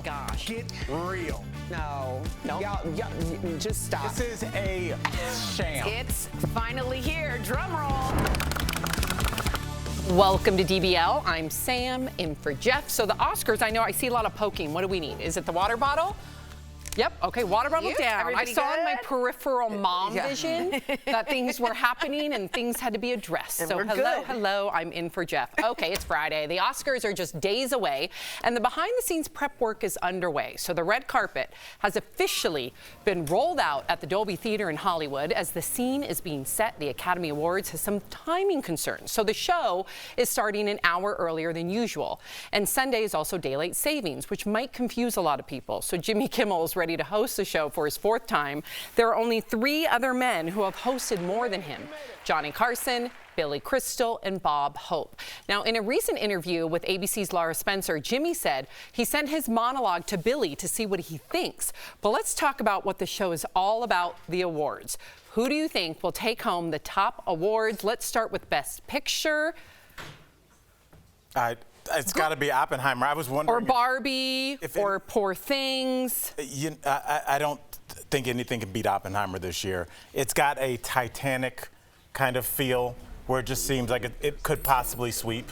gosh. Get real. No. Y'all, just stop. This is a sham. It's finally here. Drum roll. Welcome to DBL. I'm Sam, in for Jeff. So the Oscars, I know I see a lot of poking. What do we need? Is it the water bottle? Yep, okay, water bottle down. Everybody I saw good? in my peripheral mom vision that things were happening and things had to be addressed. And so we're hello, good. hello, I'm in for Jeff. Okay, it's Friday. The Oscars are just days away and the behind the scenes prep work is underway. So the red carpet has officially been rolled out at the Dolby Theater in Hollywood. As the scene is being set, the Academy Awards has some timing concerns. So the show is starting an hour earlier than usual. And Sunday is also daylight savings, which might confuse a lot of people. So Jimmy Kimmel is ready to host the show for his 4th time. There are only 3 other men who have hosted more than him: Johnny Carson, Billy Crystal, and Bob Hope. Now, in a recent interview with ABC's Laura Spencer, Jimmy said he sent his monologue to Billy to see what he thinks. But let's talk about what the show is all about, the awards. Who do you think will take home the top awards? Let's start with Best Picture. It's got to be Oppenheimer. I was wondering. Or Barbie, or Poor Things. I don't think anything can beat Oppenheimer this year. It's got a Titanic kind of feel where it just seems like it could possibly sweep.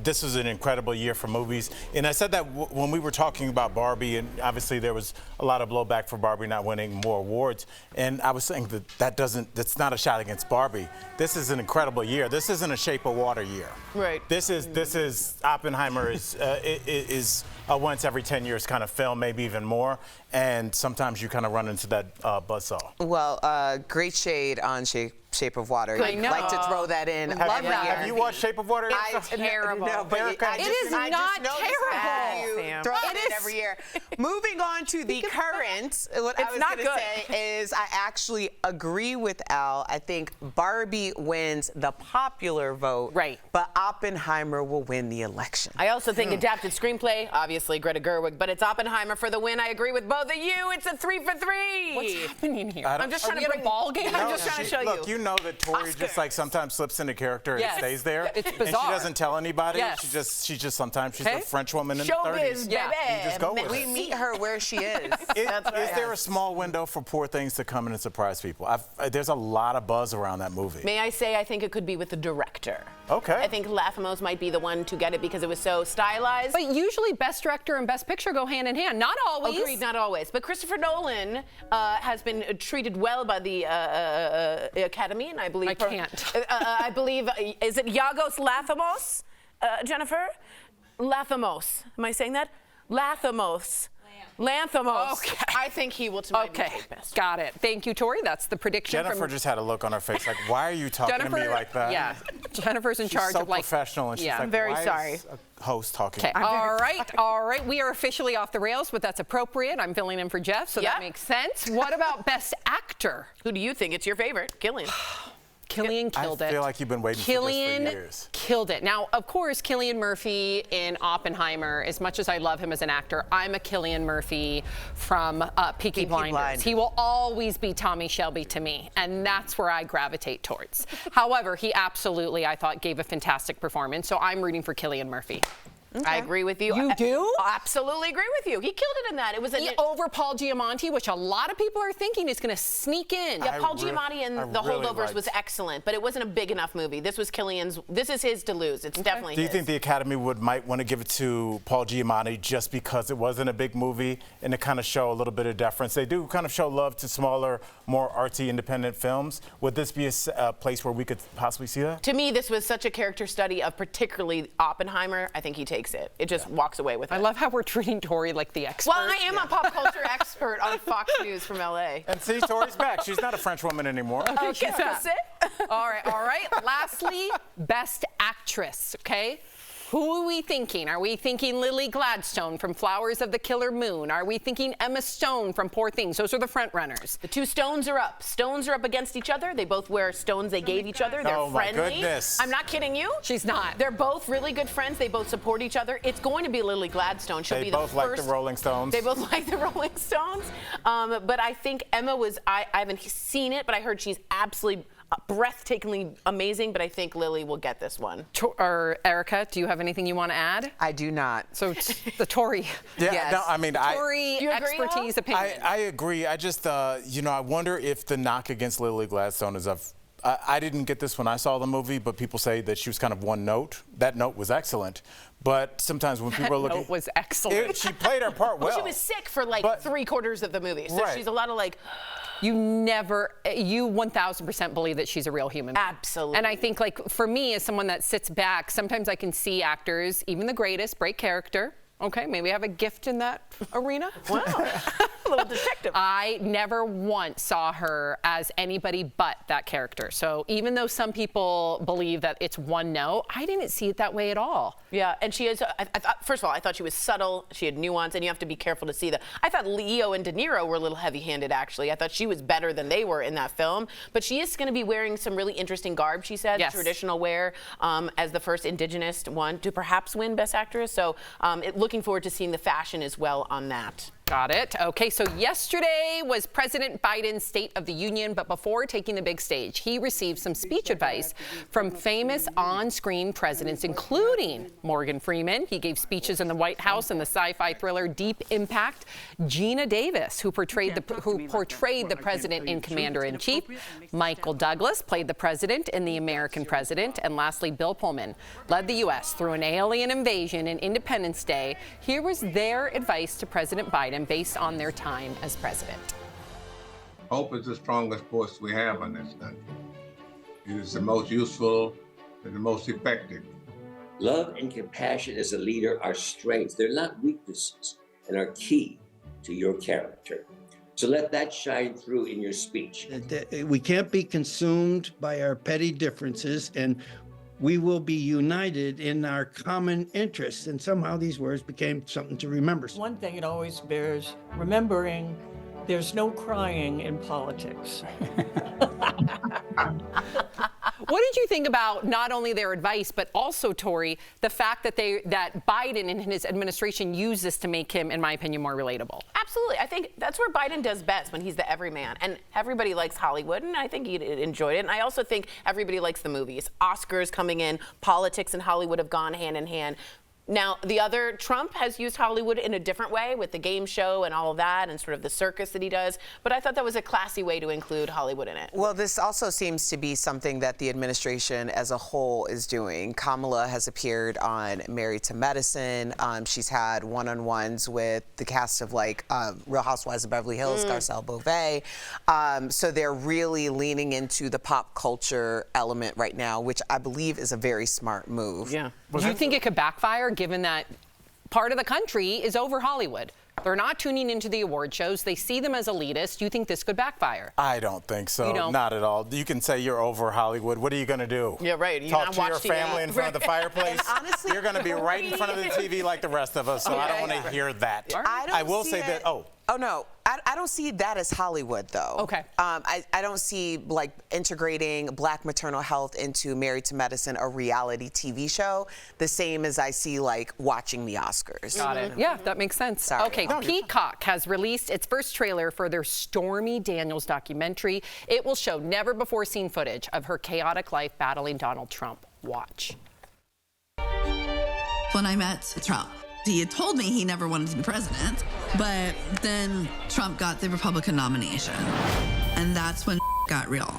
This was an incredible year for movies. And I said that when we were talking about Barbie, and obviously there was a lot of blowback for Barbie not winning more awards. And I was saying that's not a shot against Barbie. This is an incredible year. This isn't a Shape of Water year. Right. This is Oppenheimer is a once every 10 years kind of film, maybe even more. And sometimes you kind of run into that buzzsaw. Well, great shade on Shape of Water. I know. Like to throw that in. Love that. Have you watched Shape of Water? It's terrible. No, but It is not terrible. Throw It it in is- every year. Moving on to the current, what I was not going to good. say is I actually agree with Al. I think Barbie wins the popular vote. Right. But Oppenheimer will win the election. I also think adapted screenplay, obviously Greta Gerwig, but it's Oppenheimer for the win. I agree with both of you. It's a 3 for 3. What's happening here? I'm just trying to bring a ball game. I'm just trying to show Look, you know that Tori just like sometimes slips into character and Yes. stays there. It's And bizarre. she doesn't tell anybody. Yes. She's just sometimes she's Okay. a French woman in the Showbiz, 30s. baby. Yeah. You just go with We it. meet her where she is. Is there a small window for Poor Things to come in and surprise people? There's a lot of buzz around that movie. May I say I think it could be with the director. Okay. I think Lathamos might be the one to get it because it was so stylized. But usually Best Director and Best Picture go hand in hand. Not always. Agreed, not always. But Christopher Nolan has been treated well by the Academy, and I believe... I can't. I believe, is it Yorgos Lanthimos, Jennifer? Lanthimos. Am I saying that? Lanthimos. Lanthimos. Okay. I think he will tonight Okay, be Best. got it. Thank you, Tori. That's the prediction Jennifer from just had a look on her face like, why are you talking to me like that? Yeah, Jennifer's in She's charge so of like. professional, and she's yeah. like, I'm very why sorry. is a host talking? Okay. All right. We are officially off the rails, but that's appropriate. I'm filling in for Jeff, so Yeah. that makes sense. What about Best Actor? Who do you think? It's your favorite? Killian. Cillian killed it. I feel like you've been waiting for Cillian this for years. killed it. Now, of course, Cillian Murphy in Oppenheimer, as much as I love him as an actor, I'm a Cillian Murphy from Peaky Blinders. He will always be Tommy Shelby to me, and that's where I gravitate towards. However, he absolutely, I thought, gave a fantastic performance, so I'm rooting for Cillian Murphy. I agree with you. You do? I absolutely agree with you. He killed it in that. It was Over Paul Giamatti, which a lot of people are thinking is going to sneak in. Yeah, Paul Giamatti and The really Holdovers liked. was excellent, but it wasn't a big enough movie. This was Cillian's. This is his to lose. It's definitely Do you his. think the Academy might want to give it to Paul Giamatti just because it wasn't a big movie and to kind of show a little bit of deference? They do kind of show love to smaller, more artsy, independent films. Would this be a place where we could possibly see that? To me, this was such a character study of particularly Oppenheimer. I think he takes it. It just walks away with it. I love how we're treating Tori like the expert. Well, I am a pop culture expert on Fox News from LA. And see, Tori's back. She's not a French woman anymore. Okay, Qu'est-ce que c'est? All right. Lastly, Best Actress, okay? Who are we thinking? Are we thinking Lily Gladstone from Flowers of the Killer Moon? Are we thinking Emma Stone from Poor Things? Those are the front runners. The two stones are up. Stones are up against each other. They both wear stones they gave each other. They're Oh, my friendly. goodness. I'm not kidding you. She's not. They're both really good friends. They both support each other. It's going to be Lily Gladstone. She'll They be the both first. like the Rolling Stones. They both like the Rolling Stones. But I think Emma was. I haven't seen it, but I heard she's absolutely breathtakingly amazing, but I think Lily will get this one. Or Erica, do you have anything you want to add? I do not. So the Tory. Yeah, Yes. no, I mean, Tory You agree, expertise Al? opinion. I agree. I just, I wonder if the knock against Lily Gladstone is I didn't get this when I saw the movie, but people say that she was kind of one note. That note was excellent. But sometimes when people are looking... Note was excellent. She played her part well. Well, she was sick for like But- 3/4 of the movie, so Right. she's a lot of like... You 1000% believe that she's a real human being. Absolutely. And I think, like, for me, as someone that sits back, sometimes I can see actors, even the greatest, break character. Okay, maybe I have a gift in that arena. Wow, a little detective. I never once saw her as anybody but that character. So even though some people believe that it's one note, I didn't see it that way at all. Yeah, and she is. I thought, first of all, I thought she was subtle. She had nuance, and you have to be careful to see that. I thought Leo and De Niro were a little heavy-handed, actually. I thought she was better than they were in that film. But she is going to be wearing some really interesting garb. She said, Yes. traditional wear, as the first indigenous one to perhaps win Best Actress. So, looking forward to seeing the fashion as well on that. Got it. Okay, so yesterday was President Biden's State of the Union, but before taking the big stage, he received some speech advice from famous on-screen presidents, including Morgan Freeman. He gave speeches in the White House in the sci-fi thriller Deep Impact. Gina Davis, who portrayed the president in Commander-in-Chief. Michael Douglas played the president in The American President. And lastly, Bill Pullman led the U.S. through an alien invasion and Independence Day. Here was their advice to President Biden based on their time as president. Hope is the strongest force we have in this country. It is the most useful and the most effective. Love and compassion as a leader are strengths. They're not weaknesses and are key to your character. So let that shine through in your speech. We can't be consumed by our petty differences, and we will be united in our common interests. And somehow these words became something to remember. One thing it always bears remembering, there's no crying in politics. What did you think about not only their advice, but also, Tori, the fact that that Biden and his administration used this to make him, in my opinion, more relatable? Absolutely. I think that's where Biden does best, when he's the everyman. And everybody likes Hollywood, and I think he enjoyed it. And I also think everybody likes the movies. Oscars coming in, politics and Hollywood have gone hand in hand. Now, Trump has used Hollywood in a different way with the game show and all of that and sort of the circus that he does. But I thought that was a classy way to include Hollywood in it. Well, this also seems to be something that the administration as a whole is doing. Kamala has appeared on Married to Medicine. She's had one-on-ones with the cast of Real Housewives of Beverly Hills, Garcelle Beauvais. So they're really leaning into the pop culture element right now, which I believe is a very smart move. Yeah. Do you think it could backfire, given that part of the country is over Hollywood? They're not tuning into the award shows. They see them as elitist. Do you think this could backfire? I don't think so. You don't? Not at all. You can say you're over Hollywood. What are you going to do? Yeah, right. You Talk not to your watch TV. family in front of the fireplace? honestly- You're going to be right in front of the TV like the rest of us, so I don't want to hear that. I will say that, Oh, no. I don't see that as Hollywood, though. Okay. I don't see, integrating Black maternal health into Married to Medicine, a reality TV show, the same as I see, watching the Oscars. Got it. Yeah, that makes sense. Sorry. Okay, Peacock has released its first trailer for their Stormy Daniels documentary. It will show never-before-seen footage of her chaotic life battling Donald Trump. Watch. When I met Trump, he had told me he never wanted to be president, but then Trump got the Republican nomination, and that's when got real.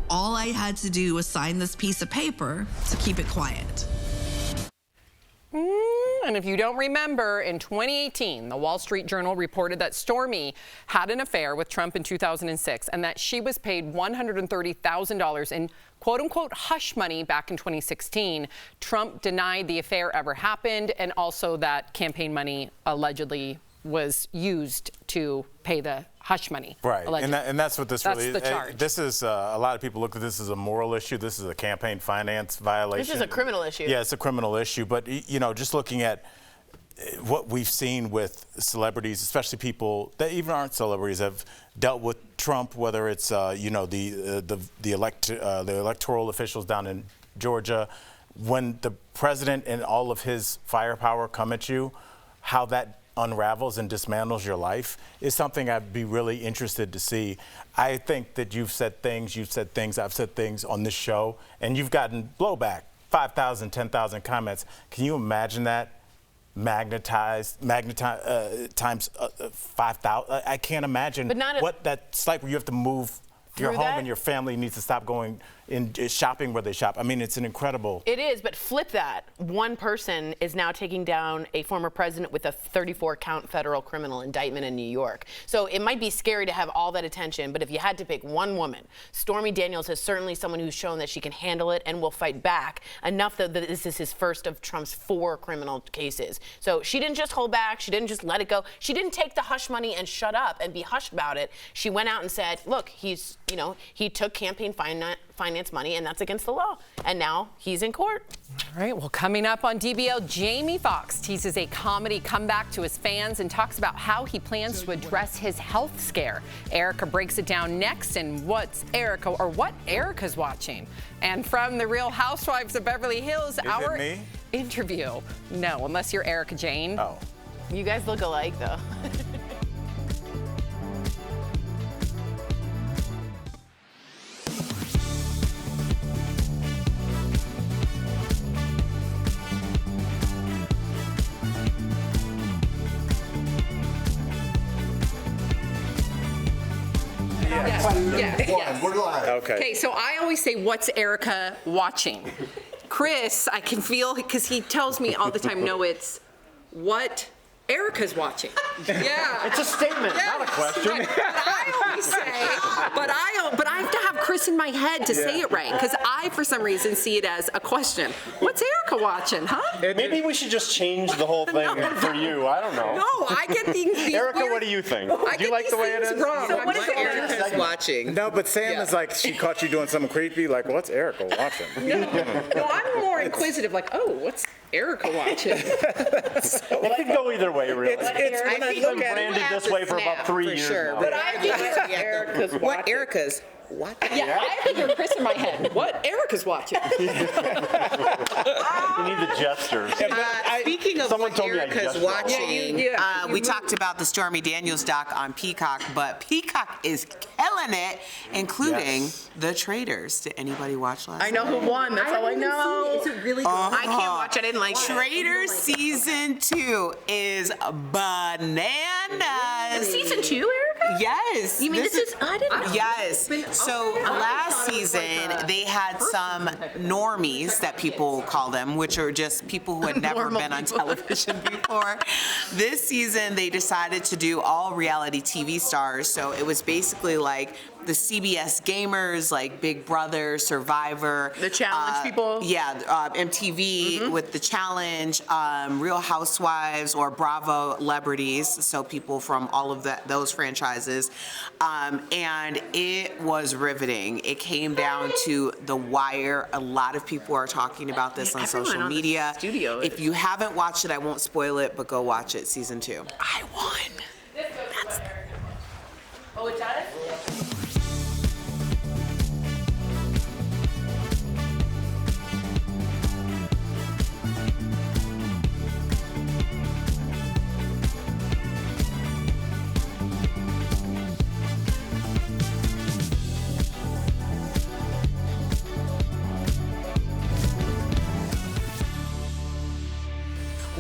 All I had to do was sign this piece of paper to keep it quiet. And if you don't remember, in 2018, the Wall Street Journal reported that Stormy had an affair with Trump in 2006 and that she was paid $130,000 in quote-unquote hush money back in 2016. Trump denied the affair ever happened, and also that campaign money allegedly was used to pay the hush money. Right, allegedly. and that's what this That's really the charge. This is, a lot of people look at this as a moral issue. This is a campaign finance violation. This is a criminal issue. Yeah, it's a criminal issue. But, just looking at what we've seen with celebrities, especially people that even aren't celebrities, have dealt with Trump, whether it's, the electoral officials down in Georgia. When the president and all of his firepower come at you, how that unravels and dismantles your life is something I'd be really interested to see. I think that you've said things, I've said things on this show, and you've gotten blowback, 5,000, 10,000 comments. Can you imagine that? Times 5,000. I can't imagine what that's like where you have to move your home and your family needs to stop going in shopping where they shop. I mean, it's an incredible. It is, but flip that. One person is now taking down a former president with a 34-count federal criminal indictment in New York. So it might be scary to have all that attention, but if you had to pick one woman, Stormy Daniels is certainly someone who's shown that she can handle it and will fight back enough that this is his first of Trump's 4 criminal cases. So she didn't just hold back. She didn't just let it go. She didn't take the hush money and shut up and be hushed about it. She went out and said, look, he took campaign finance money, and that's against the law. And now he's in court. All right, well, coming up on DBL, Jamie Foxx teases a comedy comeback to his fans and talks about how he plans to address his health scare. Erica breaks it down next, and what Erica's watching. And from the Real Housewives of Beverly Hills, our interview. No, unless you're Erica Jane. Oh. You guys look alike, though. Yes. We're live. Okay, so I always say, what's Erica watching? Chris, I can feel, because he tells me all the time, no, it's what Erica's watching. Yeah. It's a statement, not a question. Right. But I always say, but I have to have Chris in my head to say it right, because I, for some reason, see it as a question. What's Erica watching, huh? Maybe we should just change the whole thing for you. I don't know. No, I get these Erica, weird, what do you think? I Do you like the way it is? Wrong. So what is Erica's watching? No, but Sam is like, she caught you doing something creepy. Like, what's Erica watching? No, I'm more inquisitive, like, oh, what's Erica watching? It could go either way, really. It's been branded this way for about 3 years sure, now. But I think Erica's watching. What Erica's? What? Yeah, I figure Chris in my head. What Erica's watching? You need the gestures. Speaking of Someone what told me I Erica's gestured. watching, we talked about the Stormy Daniels doc on Peacock, but Peacock is killing it, including The Traitors. Did anybody watch last night? I know who won. That's all I know. Is it really good? I can't watch it. I didn't like it. Traitors season 2 is bananas. Season 2, Erica? Yes. You mean this is? I didn't know. Yes. So last season they had some normies that people call them, which are just people who had never been on television before. This season they decided to do all reality TV stars. So it was basically like the CBS gamers, like Big Brother, Survivor. The Challenge people? Yeah, MTV with The Challenge, Real Housewives or Bravo celebrities, so people from all of those franchises. And it was riveting. It came down to the wire. A lot of people are talking about this on social media. If you haven't watched it, I won't spoil it, but go watch it, season 2. I won. Oh, it does?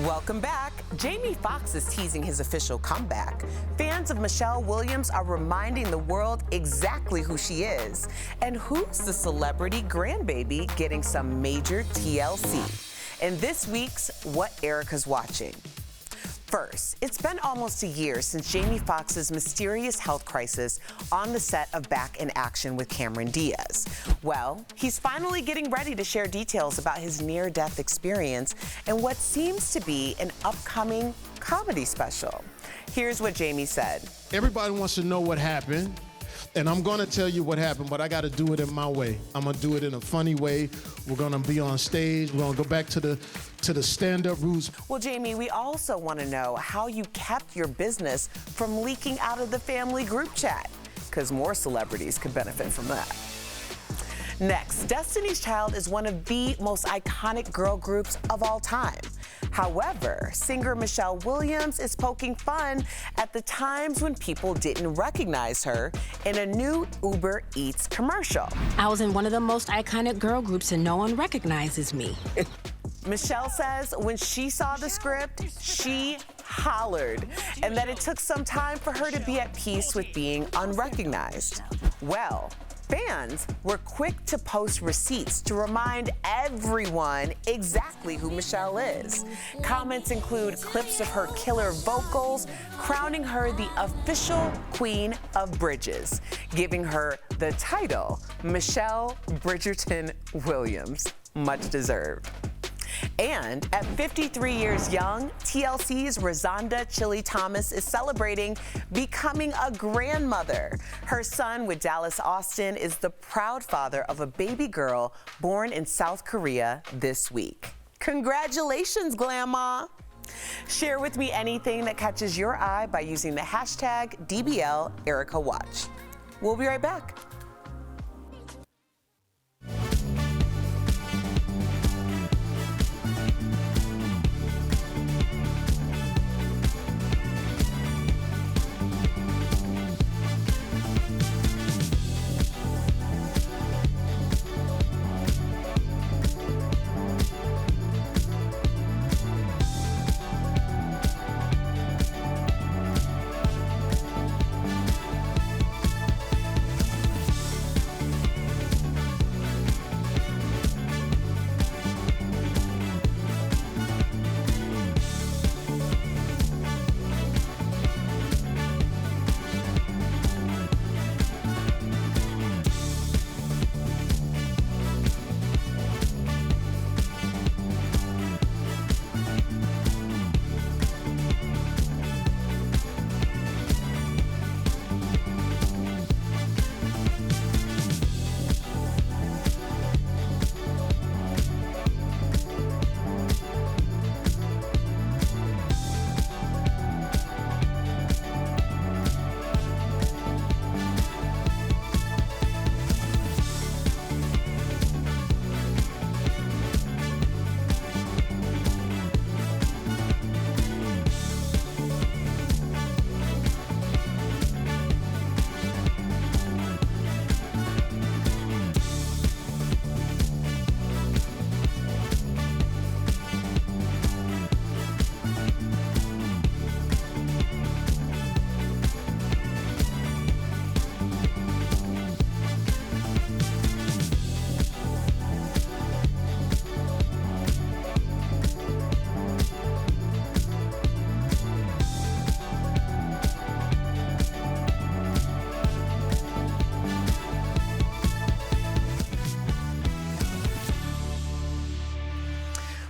Welcome back. Jamie Foxx is teasing his official comeback. Fans of Michelle Williams are reminding the world exactly who she is and who's the celebrity grandbaby getting some major TLC. In this week's What Erica's Watching. First, it's been almost a year since Jamie Foxx's mysterious health crisis on the set of Back in Action with Cameron Diaz. Well, he's finally getting ready to share details about his near-death experience and what seems to be an upcoming comedy special. Here's what Jamie said. Everybody wants to know what happened, and I'm gonna tell you what happened, but I gotta do it in my way. I'm gonna do it in a funny way. We're gonna be on stage. We're gonna go back to the stand-up roots. Well, Jamie, we also want to know how you kept your business from leaking out of the family group chat, because more celebrities could benefit from that. Next, Destiny's Child is one of the most iconic girl groups of all time. However, singer Michelle Williams is poking fun at the times when people didn't recognize her in a new Uber Eats commercial. I was in one of the most iconic girl groups and no one recognizes me. Michelle says when she saw the script, she hollered, and that it took some time for her to be at peace with being unrecognized. Well, fans were quick to post receipts to remind everyone exactly who Michelle is. Comments include clips of her killer vocals, crowning her the official Queen of Bridges, giving her the title Michelle Bridgerton Williams. Much deserved. And at 53 years young, TLC's Rosanda Chili Thomas is celebrating becoming a grandmother. Her son with Dallas Austin is the proud father of a baby girl born in South Korea this week. Congratulations, Grandma! Share with me anything that catches your eye by using the hashtag DBL Erica Watch. We'll be right back.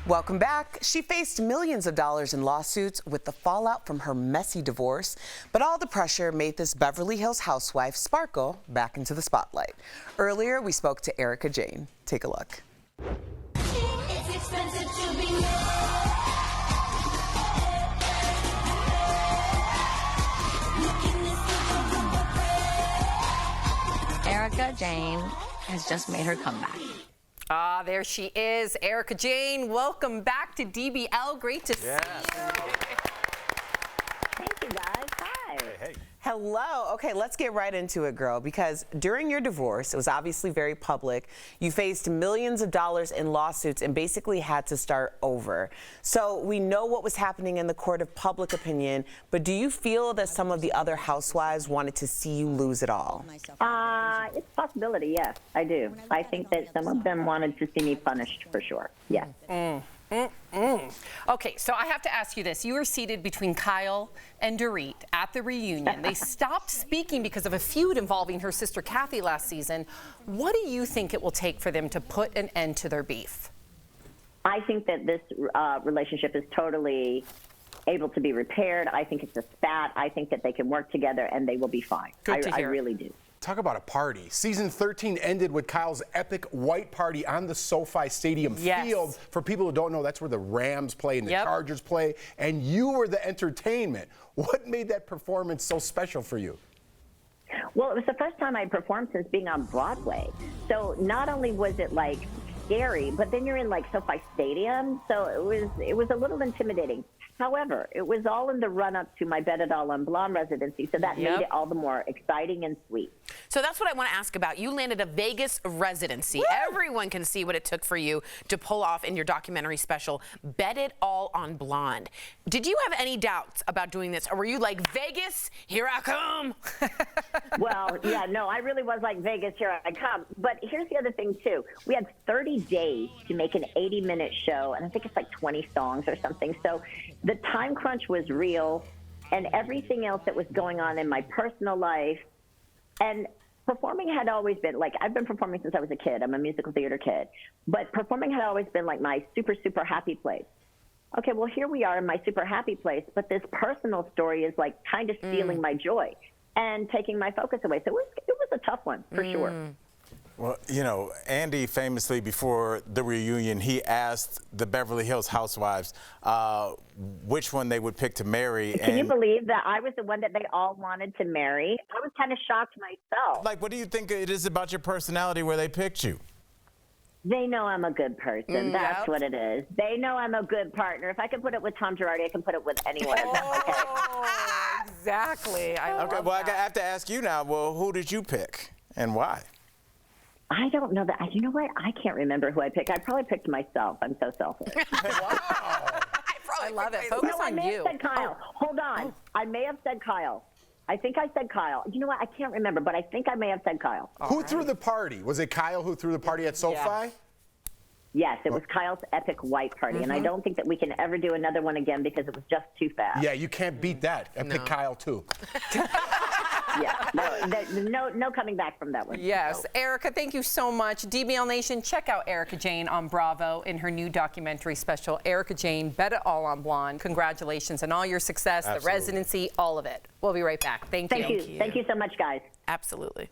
Welcome back. She faced millions of dollars in lawsuits with the fallout from her messy divorce, but all the pressure made this Beverly Hills housewife sparkle back into the spotlight. Earlier, we spoke to Erica Jane. Take a look. It's expensive to be Erica Jane has just made her comeback. Ah, there she is, Erica Jane. Welcome back to DBL. Great to see you. Thank you, guys. Hi. Hey. Hello. Okay, let's get right into it, girl, because during your divorce, it was obviously very public. You faced millions of dollars in lawsuits and basically had to start over. So we know what was happening in the court of public opinion, but do you feel that some of the other housewives wanted to see you lose it all? It's a possibility, yes, I do. I think that some of them wanted to see me punished for sure, yes. Okay, so I have to ask you this. You were seated between Kyle and Dorit at the reunion. They stopped speaking because of a feud involving her sister Kathy last season. What do you think it will take for them to put an end to their beef? I think that this relationship is totally able to be repaired. I think it's a spat. I think that they can work together and they will be fine. Good to hear. I really do. Talk about a party. Season 13 ended with Kyle's epic white party on the SoFi Stadium field. For people who don't know, that's where the Rams play and the Chargers play, and you were the entertainment. What made that performance so special for you? Well, it was the first time I performed since being on Broadway. So not only was it like scary, but then you're in like SoFi Stadium, so it was a little intimidating. However, it was all in the run-up to my Bet It All on Blonde residency, so that made it all the more exciting and sweet. So that's what I want to ask about. You landed a Vegas residency. Woo! Everyone can see what it took for you to pull off in your documentary special, Bet It All on Blonde. Did you have any doubts about doing this, or were you like, Vegas, here I come? Well, yeah, no, I really was like, Vegas, here I come. But here's the other thing, too. We had 30 days to make an 80-minute show, and I think it's like 20 songs or something. So the time crunch was real, and everything else that was going on in my personal life. And performing had always been, like, I've been performing since I was a kid. I'm a musical theater kid. But performing had always been, like, my super, super happy place. Okay, well, here we are in my super happy place, but this personal story is, like, kind of stealing my joy and taking my focus away. So it was a tough one, for sure. Well, you know, Andy famously, before the reunion, he asked the Beverly Hills Housewives which one they would pick to marry. Can you believe that I was the one that they all wanted to marry? I was kind of shocked myself. Like, what do you think it is about your personality where they picked you? They know I'm a good person. That's what it is. They know I'm a good partner. If I can put it with Tom Girardi, I can put it with anyone. Exactly. Okay, well, I have to ask you now, well, who did you pick and why? I don't know that. You know what? I can't remember who I picked. I probably picked myself. I'm so selfish. I love it. Focus on I may you. have said Kyle. Hold on. I may have said Kyle. I think I said Kyle. You know what? I can't remember, but I think I may have said Kyle. Who threw the party? Was it Kyle who threw the party at SoFi? Yes, it was Kyle's epic white party, and I don't think that we can ever do another one again because it was just too fast. Yeah, you can't beat that. I picked Kyle too. Yeah, no coming back from that one. Yes, Erica, thank you so much. DBL Nation, check out Erica Jane on Bravo in her new documentary special, Erica Jane, Bet It All on Blonde. Congratulations on all your success, the residency, all of it. We'll be right back. Thank you. Thank you so much, guys. Absolutely.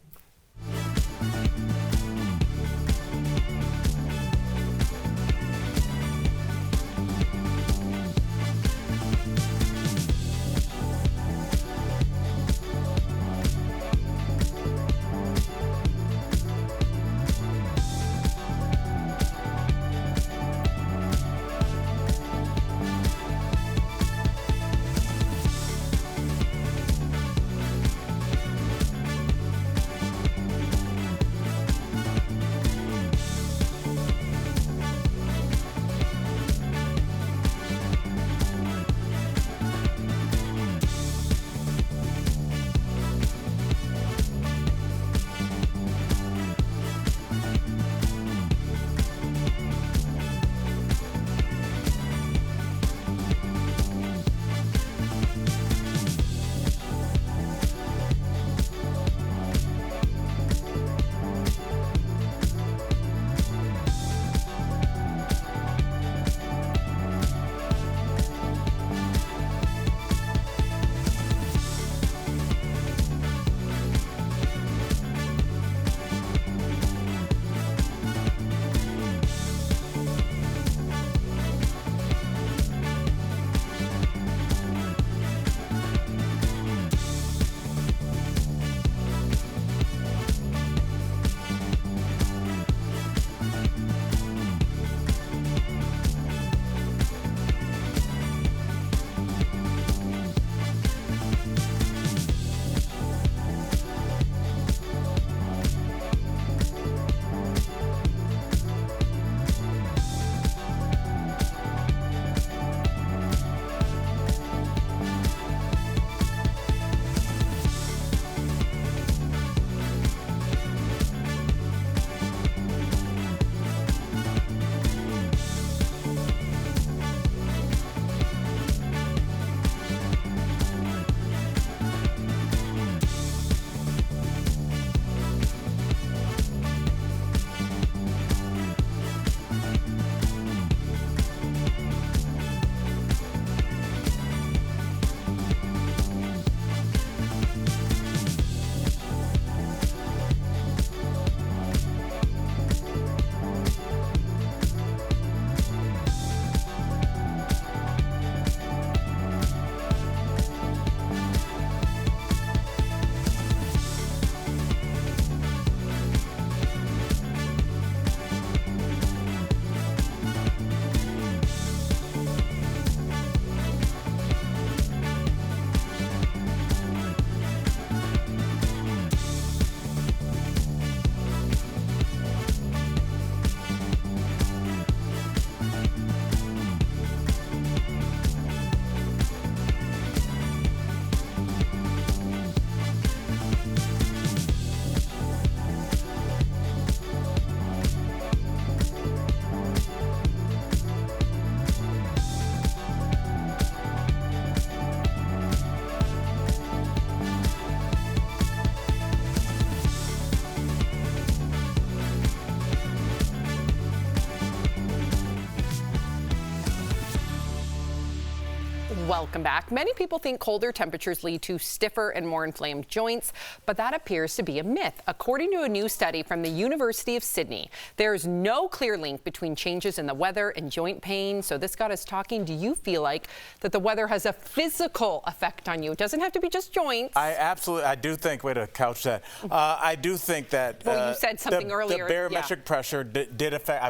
welcome back. Many people think colder temperatures lead to stiffer and more inflamed joints, but that appears to be a myth. According to a new study from the University of Sydney, there is no clear link between changes in the weather and joint pain. So this got us talking. Do you feel like that the weather has a physical effect on you? It doesn't have to be just joints. I do think, way to couch that, I do think that well, you said something earlier. The barometric pressure did affect. I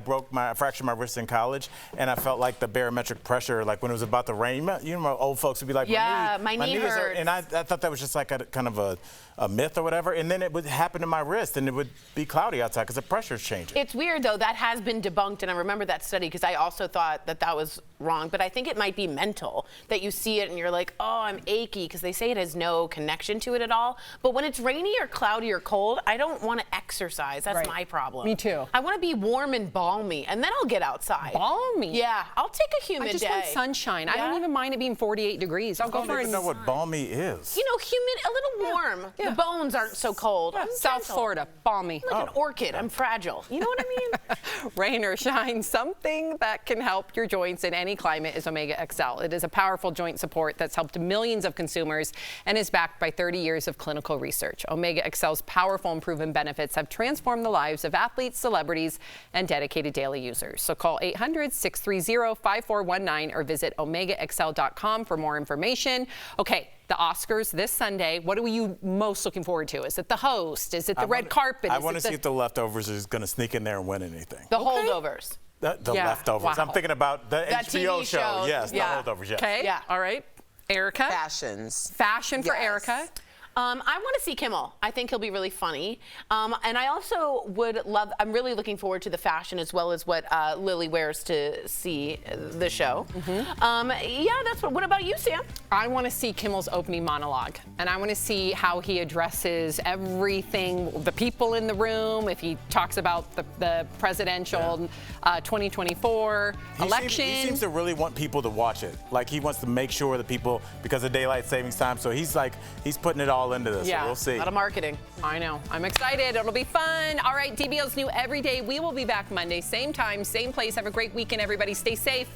fractured my wrist in college, and I felt like the barometric pressure, like when it was about to rain, you know, old folks would be like, yeah, my knee hurts. hurts. And I thought that was just like a kind of a myth or whatever. And then it would happen to my wrist, and it would be cloudy outside because the pressure's changing. It's weird, though. That has been debunked, and I remember that study because I also thought that was wrong. But I think it might be mental, that you see it and you're like, oh, I'm achy, because they say it has no connection to it at all. But when it's rainy or cloudy or cold, I don't want to exercise. That's my problem. Me too. I want to be warm and balmy, and then I'll get outside. Balmy? Yeah, I'll take a humid day. I just want sunshine. I don't even mind it being 48 degrees. I'll go for it. I don't even know what balmy is. You know, humid, a little warm. The bones aren't so cold. I'm South gentle. Florida, balmy. Like an orchid. I'm fragile. You know what I mean? Rain or shine, something that can help your joints in any climate is Omega XL. It is a powerful joint support that's helped millions of consumers and is backed by 30 years of clinical research. Omega XL's powerful and proven benefits have transformed the lives of athletes, celebrities, and dedicated daily users. So call 800-630-5419 or visit omegaxl.com for more information. Okay. The Oscars this Sunday. What are you most looking forward to? Is it the host? Is it the red carpet? I want to see if the leftovers is going to sneak in there and win anything. The holdovers. The leftovers. Wow. I'm thinking about the That HBO TV show. Yes, the holdovers. Yes. Okay. Yeah. All right. Erica. Fashions. Fashion for Yes. Erica. I want to see Kimmel. I think he'll be really funny. And I also I'm really looking forward to the fashion as well as what Lily wears to see the show. Yeah, that's what about you, Sam? I want to see Kimmel's opening monologue, and I want to see how he addresses everything, the people in the room, if he talks about the presidential 2024 election. He seems to really want people to watch it. Like, he wants to make sure that people, because of daylight savings time, so he's putting it all into this. Yeah. So we'll see. A lot of marketing. I know. I'm excited. It'll be fun. All right, DBL's new every day. We will be back Monday, same time, same place. Have a great weekend, everybody. Stay safe.